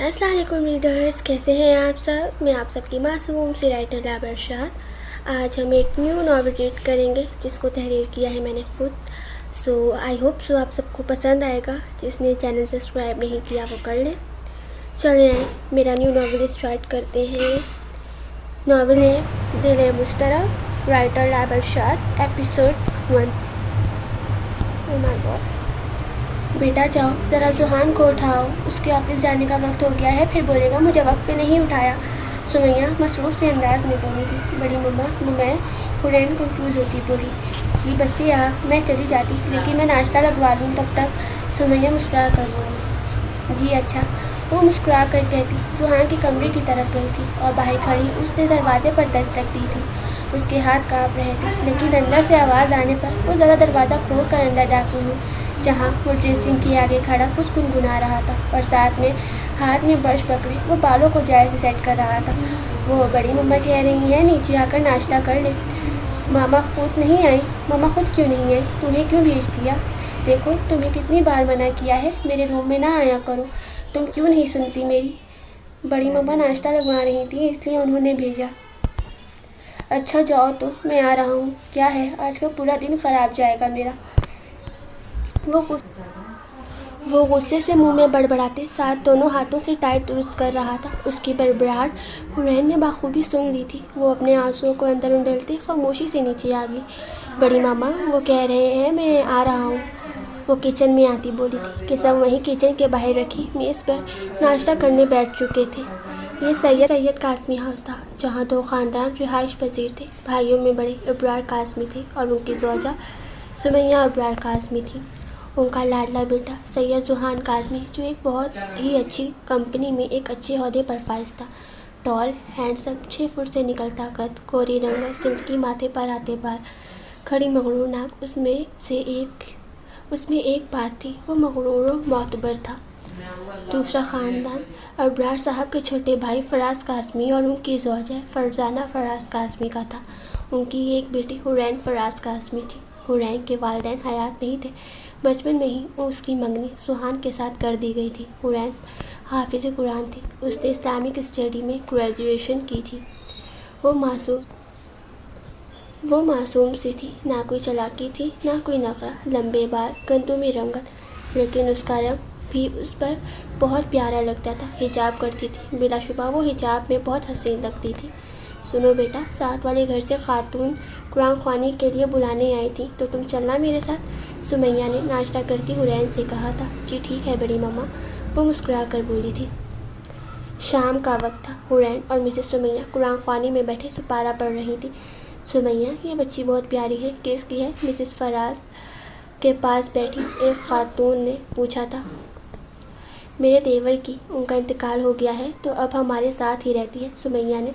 السلام علیکم ریڈرز، کیسے ہیں آپ سب؟ میں آپ سب کی معصوم سی رائٹر لابہ ارشاد۔ آج ہم ایک نیو ناول ریڈ کریں گے جس کو تحریر کیا ہے میں نے خود۔ آئی ہوپ آپ سب کو پسند آئے گا۔ جس نے چینل سبسکرائب نہیں کیا وہ کر لیں۔ چلیں میرا نیو ناول اسٹارٹ کرتے ہیں۔ ناول ہے دل مشترک، رائٹر لابہ ارشاد، ایپیسوڈ 1۔ او مائی گاڈ، بیٹا جاؤ ذرا زحان کو اٹھاؤ، اس کے آفس جانے کا وقت ہو گیا ہے، پھر بولے گا مجھے وقت پہ نہیں اٹھایا۔ سمیہ مصروف سے انداز میں بولی تھی۔ بڑی مما میں حورین کنفیوز ہوتی بولی، جی بچے میں چلی جاتی لیکن میں ناشتہ لگوا لوں تب تک۔ سمیہ مسکرا کر بولی تھی، جی اچھا۔ وہ مسکرا کر کہتی زحان کے کمرے کی طرف گئی تھی اور باہر کھڑی اس نے دروازے پر دستک دی تھی۔ اس کے ہاتھ کانپ رہے تھے لیکن اندر سے آواز آنے پر وہ ذرا دروازہ کھول کر اندر داخل ہوئی، جہاں وہ ڈریسنگ کے آگے کھڑا کچھ گنگنا رہا تھا اور ساتھ میں ہاتھ میں برش پکڑے وہ بالوں کو جائے سے سیٹ کر رہا تھا۔ وہ بڑی مما کہہ رہی ہیں نیچے آ کر ناشتہ کر لے۔ ماما خود نہیں آئی؟ ماما خود کیوں نہیں آئی؟ تمہیں کیوں بھیج دیا؟ دیکھو تمہیں کتنی بار منع کیا ہے میرے روم میں نہ آیا کرو، تم کیوں نہیں سنتی میری؟ بڑی مما ناشتہ لگوا رہی تھی اس لیے انہوں نے بھیجا۔ اچھا جاؤ تو میں آ رہا ہوں۔ کیا ہے آج کا پورا دن خراب جائے گا میرا۔ وہ غصے سے منہ میں بڑبڑاتے ساتھ دونوں ہاتھوں سے ٹائٹ درست کر رہا تھا۔ اس کی بڑبڑاہٹ حورین نے بخوبی سن لی تھی۔ وہ اپنے آنسوؤں کو اندر انڈیلتے خاموشی سے نیچے آ گئی۔ بڑی ماما وہ کہہ رہے ہیں میں آ رہا ہوں۔ وہ کچن میں آتی بولی تھی کہ سب وہیں کچن کے باہر رکھی میز پر ناشتہ کرنے بیٹھ چکے تھے۔ یہ سید قاسمی ہاؤس تھا جہاں دو خاندان رہائش پذیر تھے۔ بھائیوں میں بڑے ابرار قاسمی تھے اور ان کی زوجہ سمیہ ابرار قاسمی تھی۔ ان کا لاڈلا بیٹا سید زحان قاسمی جو ایک بہت ہی اچھی کمپنی میں ایک اچھے عہدے پر فائز تھا۔ ٹال، ہینڈسم، 6 فٹ سے نکلتا قد، کوری رنگت، سلکی ماتھے پر آتے بال، کھڑی مغرور ناک۔ اس میں ایک بات تھی، وہ مغرور و معتبر تھا۔ دوسرا خاندان ابرار صاحب کے چھوٹے بھائی فراز قاسمی اور ان کی زوجہ فرزانہ فراز قاسمی کا تھا۔ ان کی ایک بیٹی حورین فراز قاسمی تھی۔ حورین کے والدین حیات نہیں تھے۔ بچپن میں ہی اس کی منگنی زحان کے ساتھ کر دی گئی تھی۔ حورین حافظ قرآن تھی۔ اس نے اسلامک اسٹڈی میں گریجویشن کی تھی۔ وہ معصوم سی تھی، نہ کوئی چالاکی تھی نہ کوئی نخرہ، لمبے بال، گندمی رنگت، لیکن اس کا رنگ بھی اس پر بہت پیارا لگتا تھا۔ حجاب کرتی تھی، بلا شبہ وہ حجاب میں بہت حسین لگتی تھی۔ سنو بیٹا، ساتھ والے گھر سے خاتون قرآن خوانی کے لیے بلانے آئی تھی تو تم چلنا میرے ساتھ؟ سمیہ نے ناشتہ کرتی حورین سے کہا تھا۔ جی ٹھیک ہے بڑی مما، وہ مسکرا کر بولی تھی۔ شام کا وقت تھا۔ حورین اور مسز سمیہ قرآن خوانی میں بیٹھے سپارہ پڑھ رہی تھی۔ سمیہ یہ بچی بہت پیاری ہے، کس کی ہے؟ مسز فراز کے پاس بیٹھی ایک خاتون نے پوچھا تھا۔ میرے دیور کی، ان کا انتقال ہو گیا ہے تو اب ہمارے ساتھ ہی رہتی ہے۔ سمیہ نے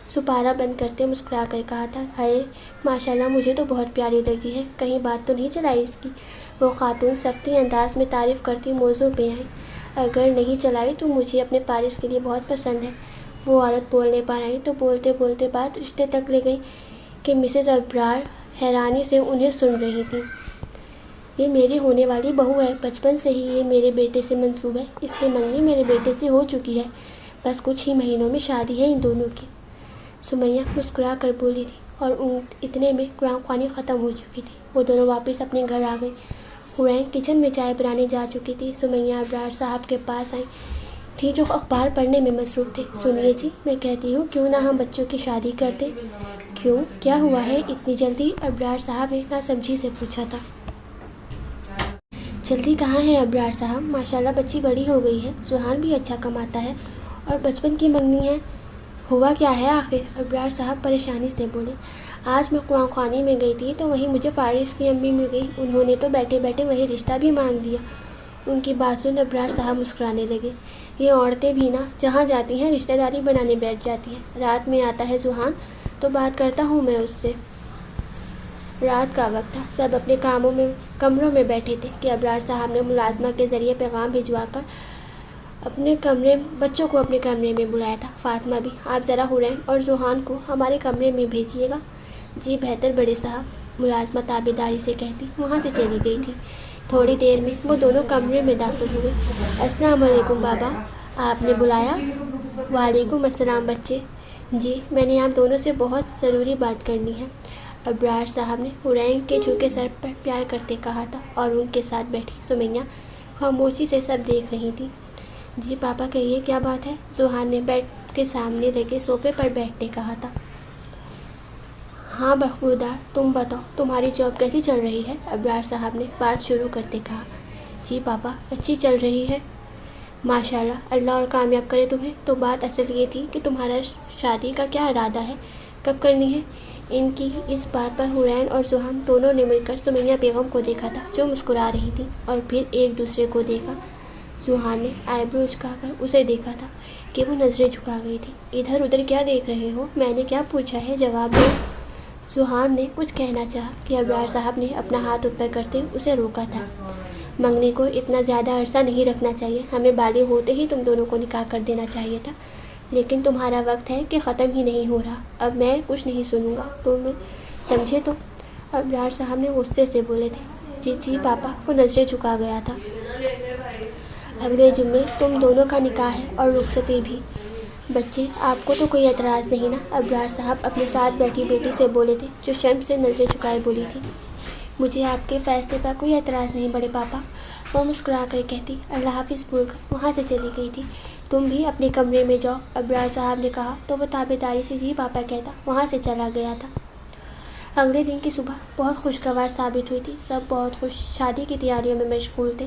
سپارہ بند کرتے مسکرا کر کہا تھا۔ ہائے ماشاءاللہ، مجھے تو بہت پیاری لگی ہے، کہیں بات تو نہیں چلائی اس کی؟ وہ خاتون سختی انداز میں تعریف کرتی موضوع پہ آئی۔ اگر نہیں چلائی تو مجھے اپنے فارس کے لیے بہت پسند ہے۔ وہ عورت بولنے پر آئی تو بولتے بولتے بات رشتے تک لے گئی کہ مسز ابرار حیرانی سے انہیں سن رہی تھیں۔ یہ میری ہونے والی بہو ہے، بچپن سے ہی یہ میرے بیٹے سے منسوب ہے، اس کی منگنی میرے بیٹے سے ہو چکی ہے، بس کچھ ہی مہینوں میں شادی ہے ان دونوں کی۔ سمیہ مسکرا کر بولی تھی اور اتنے میں قرآن خوانی ختم ہو چکی تھی۔ وہ دونوں واپس اپنے گھر آ گئی۔ حورین کچن میں چائے بنانے جا چکی تھی۔ سمیہ ابرار صاحب کے پاس آئی تھی جو اخبار پڑھنے میں مصروف تھے۔ سنیے جی، میں کہتی ہوں کیوں نہ ہم بچوں کی شادی کر دیں؟ کیوں، کیا ہوا ہے اتنی جلدی؟ ابرار صاحب نے ناسمجھی سے پوچھا تھا۔ جلدی کہاں ہے ابرار صاحب، ماشاءاللہ بچی بڑی ہو گئی ہے، زحان بھی اچھا کماتا ہے اور بچپن کی منگنی ہے۔ ہوا کیا ہے آخر؟ ابرار صاحب پریشانی سے بولے۔ آج میں قرآن خوانی میں گئی تھی تو وہیں مجھے فارس کی امی مل گئی، انہوں نے تو بیٹھے بیٹھے وہی رشتہ بھی مانگ لیا۔ ان کی بات سن ابرار صاحب مسکرانے لگے۔ یہ عورتیں بھی نا جہاں جاتی ہیں رشتہ داری بنانے بیٹھ جاتی ہیں۔ رات میں آتا ہے زحان تو بات کرتا ہوں میں اس سے۔ رات کا وقت تھا، سب اپنے کمروں میں بیٹھے تھے کہ ابرار صاحب نے ملازمہ کے ذریعے پیغام بھجوا کر بچوں کو اپنے کمرے میں بلایا تھا۔ فاطمہ بھی، آپ ذرا حورین اور زحان کو ہمارے کمرے میں بھیجیے گا۔ جی بہتر بڑے صاحب، ملازمہ تابعداری سے کہتی وہاں سے چلی گئی تھی۔ تھوڑی دیر میں وہ دونوں کمرے میں داخل ہوئے۔ السلام علیکم بابا، آپ نے بلایا؟ وعلیکم السلام بچے. جی میں نے آپ دونوں سے بہت ضروری بات کرنی ہے. ابرار صاحب نے حرین کے جھکے سر پر پیار کرتے کہا تھا اور ان کے ساتھ بیٹھی سمیہ خاموشی سے سب دیکھ رہی تھی. جی پاپا کہیے کیا بات ہے؟ سوہان نے بیڈ کے سامنے لگے صوفے پر بیٹھنے کہا تھا. ہاں بخبودار تم بتاؤ تمہاری جاب کیسی چل رہی ہے؟ ابرار صاحب نے بات شروع کرتے کہا. جی پاپا اچھی چل رہی ہے ماشاءاللہ، اللہ اور کامیاب کرے تمہیں. تو بات اصل یہ تھی کہ تمہارا شادی کا کیا ارادہ ہے، کب کرنی ہے؟ ان کی اس بات پر حرین اور سوہان دونوں نے مل کر سمیہ بیگم کو دیکھا تھا جو مسکرا رہی تھی، اور پھر ایک دوسرے کو دیکھا. سوہان نے آئی برو اچکا کر اسے دیکھا تھا کہ وہ نظریں جھکا گئی تھی. ادھر ادھر کیا دیکھ رہے ہو؟ میں نے کیا پوچھا ہے، جواب دو. سوہان نے کچھ کہنا چاہا کہ ابرار صاحب نے اپنا ہاتھ اوپر کرتے اسے روکا تھا. منگنی کو اتنا زیادہ عرصہ نہیں رکھنا چاہیے، ہمیں بالغ ہوتے ہی تم دونوں کو نکاح کر دینا چاہیے تھا، لیکن تمہارا وقت ہے کہ ختم ہی نہیں ہو رہا. اب میں کچھ نہیں سنوں گا، تم سمجھے تو؟ ابرار صاحب نے غصے سے بولے تھے. جی پاپا. وہ نظریں جھکا گیا تھا. اگلے جمعے تم دونوں کا نکاح ہے اور رخصتی بھی. بچے آپ کو تو کوئی اعتراض نہیں نا؟ ابرار صاحب اپنے ساتھ بیٹھی بیٹی سے بولے تھے جو شرم سے نظریں جھکائے بولی تھی. مجھے آپ کے فیصلے پر کوئی اعتراض نہیں بڑے پاپا. وہ مسکرا کر کہتی اللہ حافظ بول کر وہاں سے چلی گئی تھی. تم بھی اپنے کمرے میں جاؤ ابرار صاحب نے کہا تو وہ تابعداری سے جی پاپا کہتا وہاں سے چلا گیا تھا. اگلے دن کی صبح بہت خوشگوار ثابت ہوئی تھی. سب بہت خوش شادی کی تیاریوں میں مشغول تھے.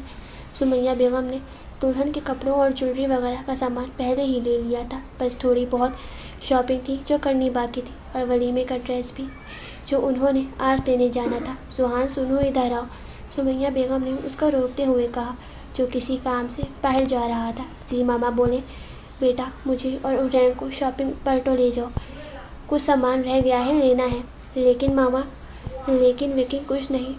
سمیہ بیگم نے دلہن کے کپڑوں اور جویلری وغیرہ کا سامان پہلے ہی لے لیا تھا، بس تھوڑی بہت شاپنگ تھی جو کرنی باقی تھی، اور ولیمے کا ڈریس بھی جو انہوں نے آج لینے جانا تھا. سوہان سنو ادھر آؤ. سمیہ بیگم نے اس کو روکتے ہوئے کہا جو کسی کام سے باہر جا رہا تھا. جی ماما بولے. بیٹا مجھے اور حرین کو شاپنگ پر تو لے جاؤ، کچھ سامان رہ گیا ہے لینا ہے. لیکن ماما. لیکن کچھ نہیں،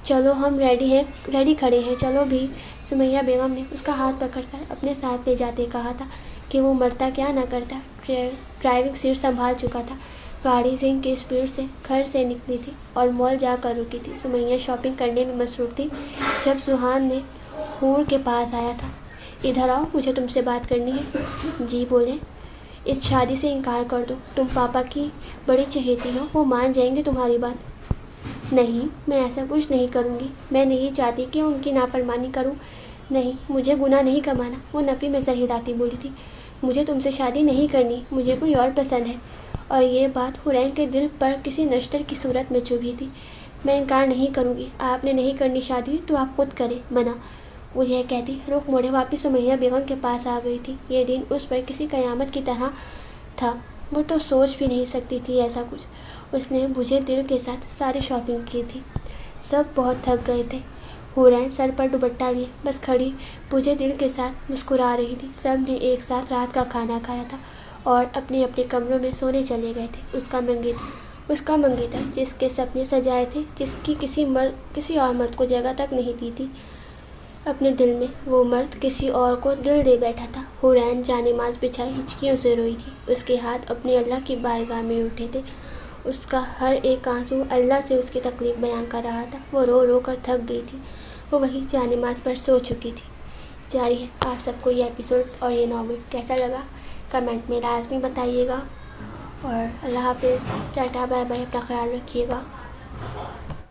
چلو ہم ریڈی کھڑے ہیں چلو بھی. سمیہ بیگم نے اس کا ہاتھ پکڑ کر اپنے ساتھ لے جاتے کہا تھا کہ وہ مرتا کیا نہ کرتا. ڈرائیونگ سیٹ سنبھال چکا تھا. گاڑی زنگ کی اسپیڈ سے گھر سے نکلی تھی اور مال جا کر رکی تھی. سمیہ شاپنگ کرنے میں مصروف تھی جب سوہان نے حور کے پاس آیا تھا. ادھر آؤ مجھے تم سے بات کرنی ہے. جی بولیں. اس شادی سے انکار کر دو، تم پاپا کی بڑی چہیتی ہو، وہ مان جائیں گے تمہاری بات. نہیں میں ایسا کچھ نہیں کروں گی، میں نہیں چاہتی کہ ان کی نافرمانی کروں. نہیں مجھے گناہ نہیں کمانا. وہ نفی میں سر ہلاتی بولی تھی. مجھے تم سے شادی نہیں کرنی، مجھے کوئی اور پسند ہے. اور یہ بات حرین کے دل پر کسی نشتر کی صورت میں چبھی تھی. میں انکار نہیں کروں گی. آپ نے نہیں کرنی شادی تو آپ خود کریں، منع. وہ یہ کہتی رخ موڑے واپس سمیہ بیگم کے پاس آ گئی تھی. یہ دن اس پر کسی قیامت کی طرح تھا. وہ تو سوچ بھی نہیں سکتی تھی ایسا کچھ. اس نے بجھے دل کے ساتھ ساری شاپنگ کی تھی. سب بہت تھک گئے تھے. حرین سر پر دوپٹہ لیے بس کھڑی بجھے دل کے ساتھ مسکرا رہی تھی. سب نے ایک ساتھ رات کا کھانا کھایا تھا اور اپنے اپنے کمروں میں سونے چلے گئے تھے. اس کا منگیتر جس کے سپنے سجائے تھے، جس کی کسی اور مرد کو جگہ تک نہیں دی تھی اپنے دل میں، وہ مرد کسی اور کو دل دے بیٹھا تھا. حرین جانماز بچھائے ہچکیوں سے روئی تھی. اس کے ہاتھ اپنے اللہ کی بارگاہ میں اٹھے تھے. اس کا ہر ایک آنسو اللہ سے اس کی تکلیف بیان کر رہا تھا. وہ رو رو کر تھک گئی تھی. وہ وہی جانماز پر سو چکی تھی. جاری ہے. آپ سب کو یہ ایپیسوڈ اور یہ ناول کیسا لگا کمنٹ میں لازمی بتائیے گا. اور اللہ حافظ. ٹاٹا بائے بائے. اپنا خیال رکھیے گا.